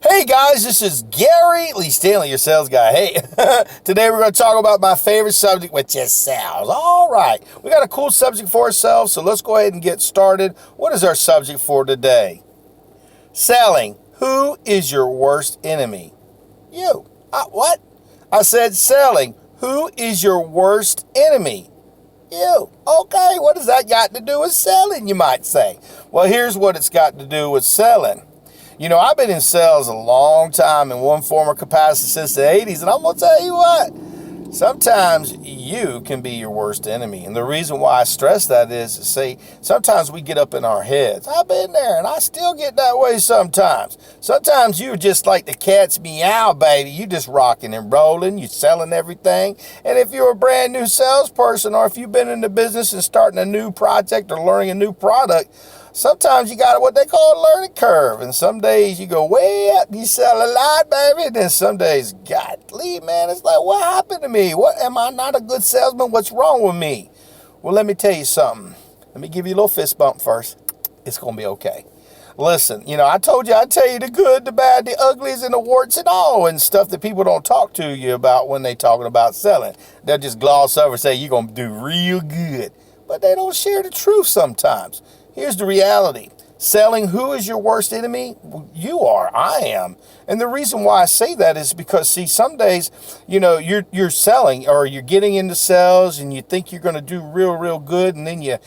Hey guys, this is Gary Lee Stanley, your sales guy. Hey, today we're going to talk about my favorite subject, which is sales. All right, we got a cool subject for ourselves, so let's go ahead and get started. What is our subject for today? Selling. Who is your worst enemy? You. What? I said selling. Who is your worst enemy? You. Okay, what does that got to do with selling, you might say? Well, here's what it's got to do with selling. You know, I've been in sales a long time in one form or capacity since the 80s, and I'm going to tell you what, sometimes you can be your worst enemy. And the reason why I stress that is, see, sometimes we get up in our heads. I've been there, and I still get that way sometimes. Sometimes you're just like the cat's meow, baby. You just rocking and rolling. You're selling everything. And if you're a brand new salesperson, or if you've been in the business and starting a new project or learning a new product, sometimes you got what they call a learning curve. And some days you go way up, you sell a lot, baby. And then some days, golly, man, it's like, what happened to me? What, am I not a good salesman? What's wrong with me? Well, let me tell you something. Let me give you a little fist bump first. It's going to be okay. Listen, you know, I told you I'd tell you the good, the bad, the uglies, and the warts and all, and stuff that people don't talk to you about when they talking about selling. They'll just gloss over and say, you're going to do real good. But they don't share the truth sometimes. Here's the reality. Selling, who is your worst enemy? You are. I am. And the reason why I say that is because, see, some days, you know, you're selling or you're getting into sales and you think you're going to do real good, and then you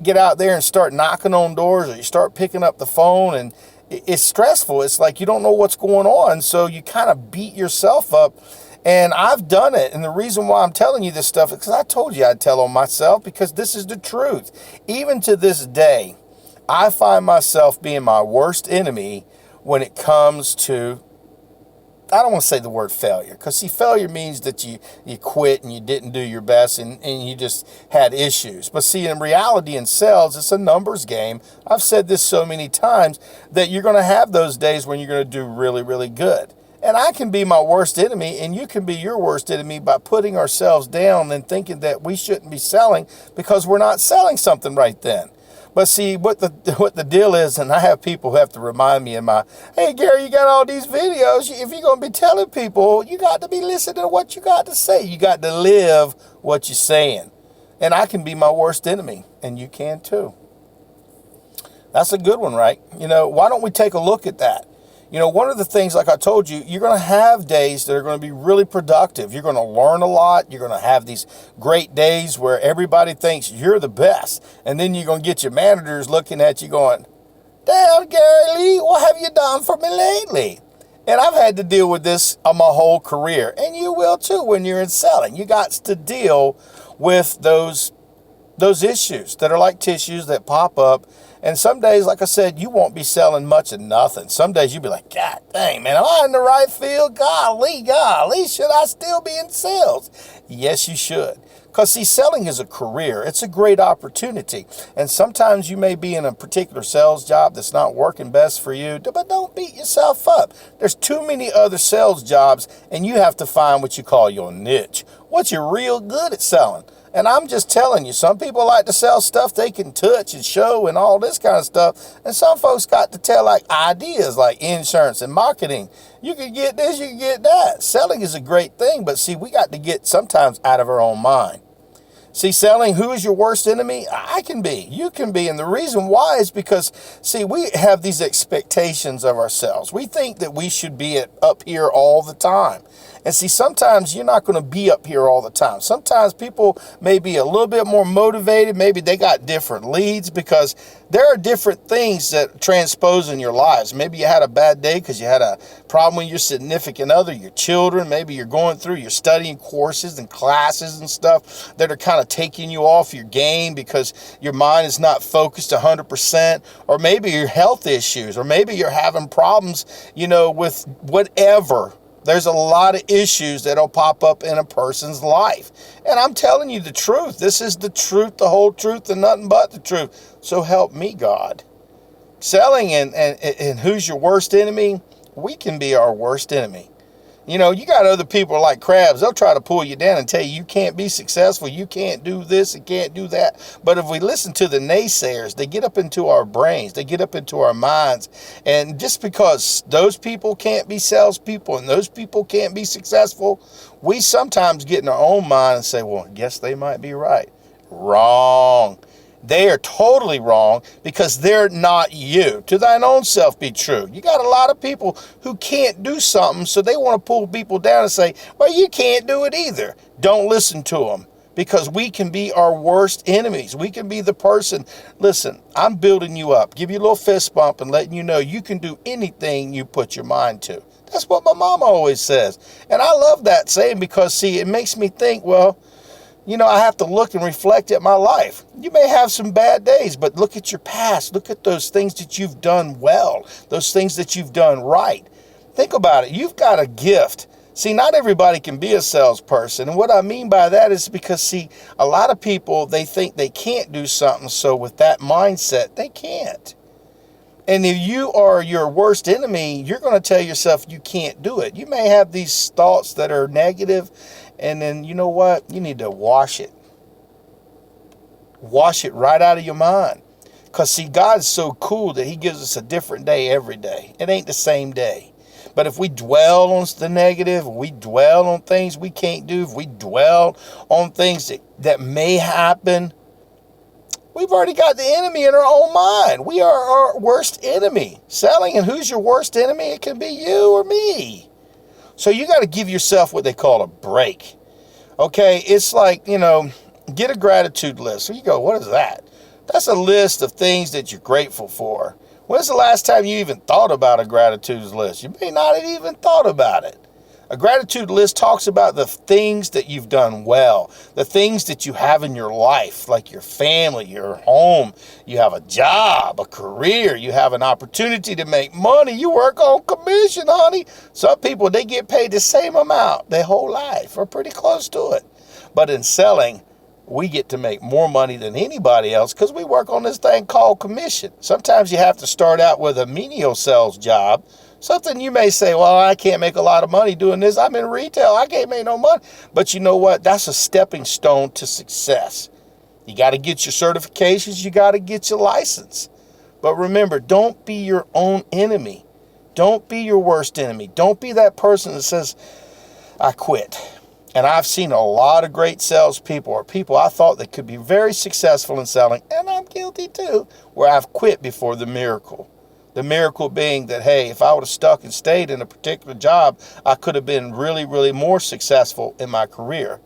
get out there and start knocking on doors, or you start picking up the phone, and it's stressful. It's like you don't know what's going on, so you kind of beat yourself up. And I've done it. And the reason why I'm telling you this stuff is because I told you I'd tell on myself, because this is the truth. Even to this day, I find myself being my worst enemy when it comes to, I don't want to say the word failure, because see, failure means that you quit and you didn't do your best and you just had issues. But see, in reality, in sales, it's a numbers game. I've said this so many times that you're going to have those days when you're going to do really good. And I can be my worst enemy, and you can be your worst enemy by putting ourselves down and thinking that we shouldn't be selling because we're not selling something right then. But see, what the deal is, and I have people who have to remind me hey, Gary, you got all these videos. If you're going to be telling people, you got to be listening to what you got to say. You got to live what you're saying. And I can be my worst enemy, and you can too. That's a good one, right? You know, why don't we take a look at that? You know, one of the things, like I told you, you're going to have days that are going to be really productive. You're going to learn a lot. You're going to have these great days where everybody thinks you're the best. And then you're going to get your managers looking at you going, damn, Gary Lee, what have you done for me lately? And I've had to deal with this my whole career. And you will too when you're in selling. You got to deal with those issues that are like tissues that pop up. And some days, like I said, you won't be selling much of nothing. Some days you'll be like, God dang, man, am I in the right field? Golly, should I still be in sales? Yes, you should. Because, see, selling is a career. It's a great opportunity. And sometimes you may be in a particular sales job that's not working best for you, but don't beat yourself up. There's too many other sales jobs, and you have to find what you call your niche. What you're real good at selling. And I'm just telling you, some people like to sell stuff they can touch and show and all this kind of stuff. And some folks got to tell like ideas like insurance and marketing. You can get this, you can get that. Selling is a great thing, but see, we got to get sometimes out of our own mind. See, selling, who is your worst enemy? I can be. You can be. And the reason why is because, see, we have these expectations of ourselves. We think that we should be up here all the time. And see, sometimes you're not going to be up here all the time. Sometimes people may be a little bit more motivated. Maybe they got different leads because there are different things that transpose in your lives. Maybe you had a bad day because you had a problem with your significant other, your children. Maybe you're studying courses and classes and stuff that are kind of taking you off your game because your mind is not focused 100%. Or maybe your health issues, or maybe you're having problems, with whatever. There's a lot of issues that'll pop up in a person's life. And I'm telling you the truth. This is the truth, the whole truth, and nothing but the truth. So help me, God. Selling and who's your worst enemy? We can be our worst enemy. You know, you got other people like crabs. They'll try to pull you down and tell you can't be successful. You can't do this and can't do that. But if we listen to the naysayers, they get up into our brains. They get up into our minds. And just because those people can't be salespeople and those people can't be successful, we sometimes get in our own mind and say, well, I guess they might be right. Wrong. They are totally wrong because they're not you. To thine own self be true. You got a lot of people who can't do something, so they want to pull people down and say, well, you can't do it either. Don't listen to them, because we can be our worst enemies. We can be the person, listen, I'm building you up, give you a little fist bump and letting you know you can do anything you put your mind to. That's what my mama always says. And I love that saying because, see, it makes me think, well, you know, I have to look and reflect at my life. You may have some bad days, but look at your past. Look at those things that you've done well, those things that you've done right. Think about it. You've got a gift. See, not everybody can be a salesperson. And what I mean by that is because, see, a lot of people, they think they can't do something. So with that mindset, they can't. And if you are your worst enemy, you're going to tell yourself you can't do it. You may have these thoughts that are negative, and then you know what? You need to wash it. Wash it right out of your mind. Because, see, God's so cool that he gives us a different day every day. It ain't the same day. But if we dwell on the negative, if we dwell on things we can't do, if we dwell on things that may happen, we've already got the enemy in our own mind. We are our worst enemy. Selling, and who's your worst enemy? It can be you or me. So you got to give yourself what they call a break. Okay, it's like, you know, get a gratitude list. So you go, what is that? That's a list of things that you're grateful for. When's the last time you even thought about a gratitude list? You may not have even thought about it. A gratitude list talks about the things that you've done well, the things that you have in your life, like your family, your home, you have a job, a career, you have an opportunity to make money, you work on commission, honey. Some people, they get paid the same amount their whole life or pretty close to it. But in selling, we get to make more money than anybody else because we work on this thing called commission. Sometimes you have to start out with a menial sales job. Something you may say, well, I can't make a lot of money doing this. I'm in retail. I can't make no money. But you know what? That's a stepping stone to success. You got to get your certifications. You got to get your license. But remember, don't be your own enemy. Don't be your worst enemy. Don't be that person that says, I quit. And I've seen a lot of great salespeople or people I thought that could be very successful in selling, and I'm guilty too, where I've quit before the miracle. The miracle being that, hey, if I would have stuck and stayed in a particular job, I could have been really, really more successful in my career.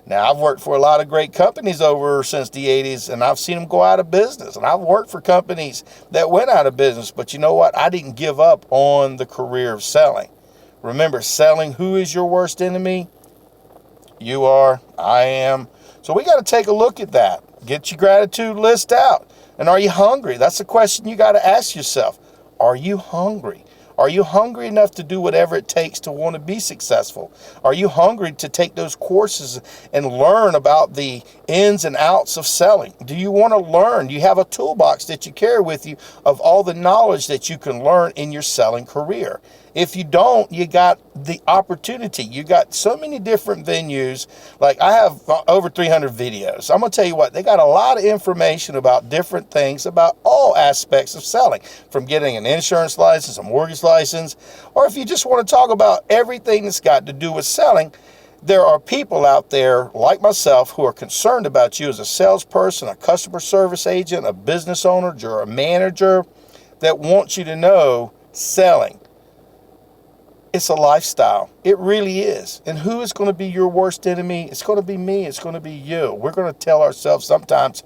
Now, I've worked for a lot of great companies over since the 80s, and I've seen them go out of business. And I've worked for companies that went out of business. But you know what? I didn't give up on the career of selling. Remember, selling, who is your worst enemy? You are, I am. So we got to take a look at that. Get your gratitude list out. And are you hungry? That's the question you got to ask yourself. Are you hungry? Are you hungry enough to do whatever it takes to want to be successful? Are you hungry to take those courses and learn about the ins and outs of selling? Do you want to learn? Do you have a toolbox that you carry with you of all the knowledge that you can learn in your selling career? If you don't, you got the opportunity. You got so many different venues. Like I have over 300 videos. I'm going to tell you what, they got a lot of information about different things about all aspects of selling, from getting an insurance license, a mortgage license, or if you just want to talk about everything that's got to do with selling, there are people out there like myself who are concerned about you as a salesperson, a customer service agent, a business owner, or a manager that wants you to know selling. It's a lifestyle. It really is. And who is going to be your worst enemy? It's going to be me. It's going to be you. We're going to tell ourselves sometimes,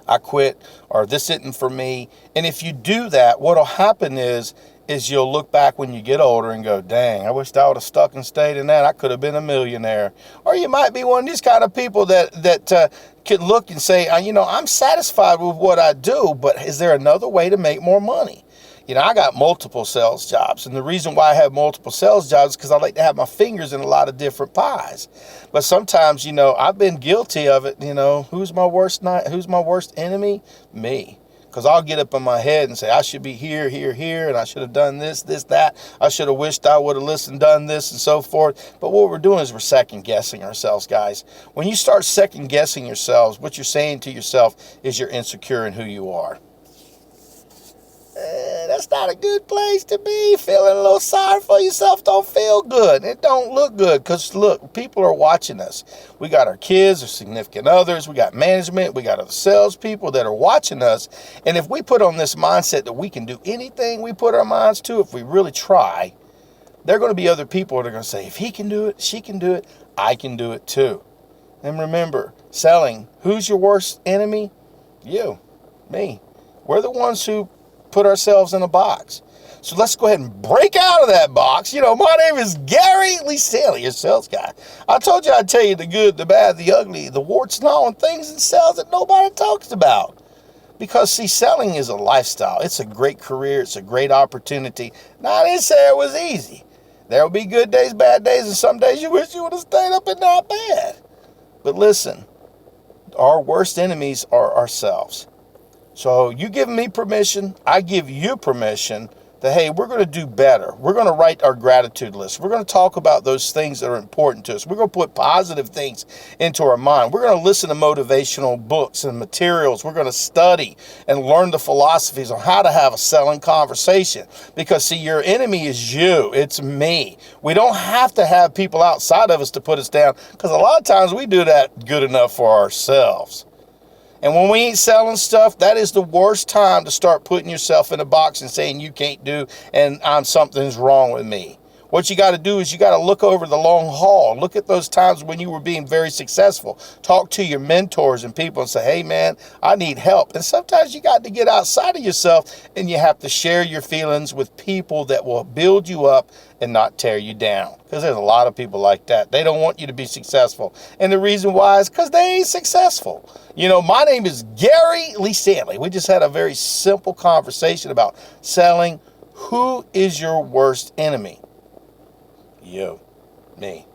I quit, or this isn't for me. And if you do that, what'll happen is you'll look back when you get older and go, dang, I wish I would have stuck and stayed in that. I could have been a millionaire. Or you might be one of these kind of people that could look and say, I'm satisfied with what I do, but is there another way to make more money? I got multiple sales jobs, and the reason why I have multiple sales jobs is because I like to have my fingers in a lot of different pies. But sometimes, I've been guilty of it. Who's my worst enemy? Me. Because I'll get up in my head and say, I should be here, here, here, and I should have done this, this, that. I should have wished I would have listened, done this, and so forth. But what we're doing is we're second guessing ourselves, guys. When you start second guessing yourselves, what you're saying to yourself is you're insecure in who you are. That's not a good place to be. Feeling a little sorry for yourself don't feel good. It don't look good because, look, people are watching us. We got our kids, our significant others. We got management. We got other salespeople that are watching us. And if we put on this mindset that we can do anything we put our minds to, if we really try, there are going to be other people that are going to say, if he can do it, she can do it, I can do it too. And remember, selling, who's your worst enemy? You, me. We're the ones who put ourselves in a box. So let's go ahead and break out of that box. You know, my name is Gary Lee Stanley, your sales guy. I told you I'd tell you the good, the bad, the ugly, the warts and all, and things in sales that nobody talks about. Because, see, selling is a lifestyle. It's a great career. It's a great opportunity. Now, I didn't say it was easy. There will be good days, bad days, and some days you wish you would have stayed up in that bed. But listen, our worst enemies are ourselves. So you give me permission, I give you permission that, hey, we're going to do better. We're going to write our gratitude list. We're going to talk about those things that are important to us. We're going to put positive things into our mind. We're going to listen to motivational books and materials. We're going to study and learn the philosophies on how to have a selling conversation. Because, see, your enemy is you. It's me. We don't have to have people outside of us to put us down, because a lot of times we do that good enough for ourselves. And when we ain't selling stuff, that is the worst time to start putting yourself in a box and saying you can't do and something's wrong with me. What you got to do is you got to look over the long haul. Look at those times when you were being very successful. Talk to your mentors and people and say, hey, man, I need help. And sometimes you got to get outside of yourself and you have to share your feelings with people that will build you up and not tear you down. Because there's a lot of people like that. They don't want you to be successful. And the reason why is because they ain't successful. You know, my name is Gary Lee Stanley. We just had a very simple conversation about selling. Who is your worst enemy? You, me.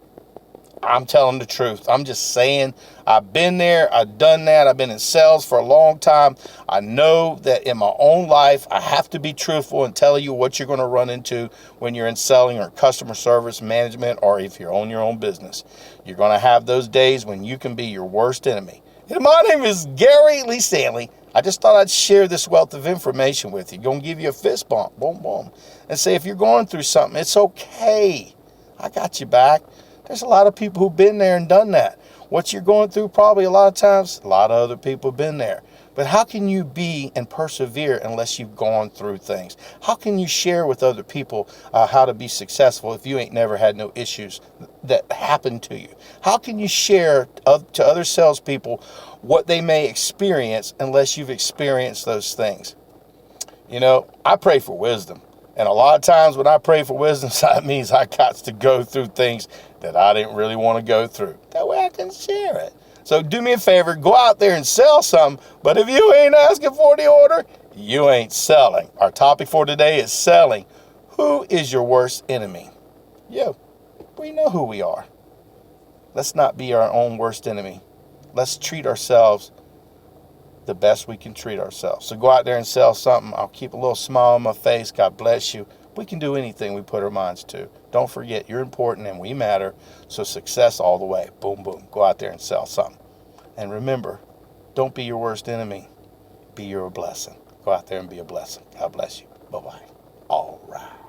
I'm telling the truth. I'm just saying, I've been there. I've done that. I've been in sales for a long time. I know that in my own life, I have to be truthful and tell you what you're going to run into when you're in selling or customer service management, or if you're on your own business. You're going to have those days when you can be your worst enemy. And my name is Gary Lee Stanley. I just thought I'd share this wealth of information with you. Going to give you a fist bump, boom, boom, and say, if you're going through something, it's okay. I got you back. There's a lot of people who've been there and done that. What you're going through, probably a lot of times, a lot of other people have been there. But how can you be and persevere unless you've gone through things? How can you share with other people how to be successful if you ain't never had no issues that happened to you? How can you share to other salespeople what they may experience unless you've experienced those things? You know, I pray for wisdom. And a lot of times when I pray for wisdom, that means I got to go through things that I didn't really want to go through. That way I can share it. So do me a favor, go out there and sell something. But if you ain't asking for the order, you ain't selling. Our topic for today is selling. Who is your worst enemy? You. We know who we are. Let's not be our own worst enemy. Let's treat ourselves the best we can treat ourselves. So go out there and sell something. I'll keep a little smile on my face. God bless you. We can do anything we put our minds to. Don't forget, you're important and we matter. So success all the way. Boom, boom. Go out there and sell something. And remember, don't be your worst enemy. Be your blessing. Go out there and be a blessing. God bless you. Bye-bye. All right.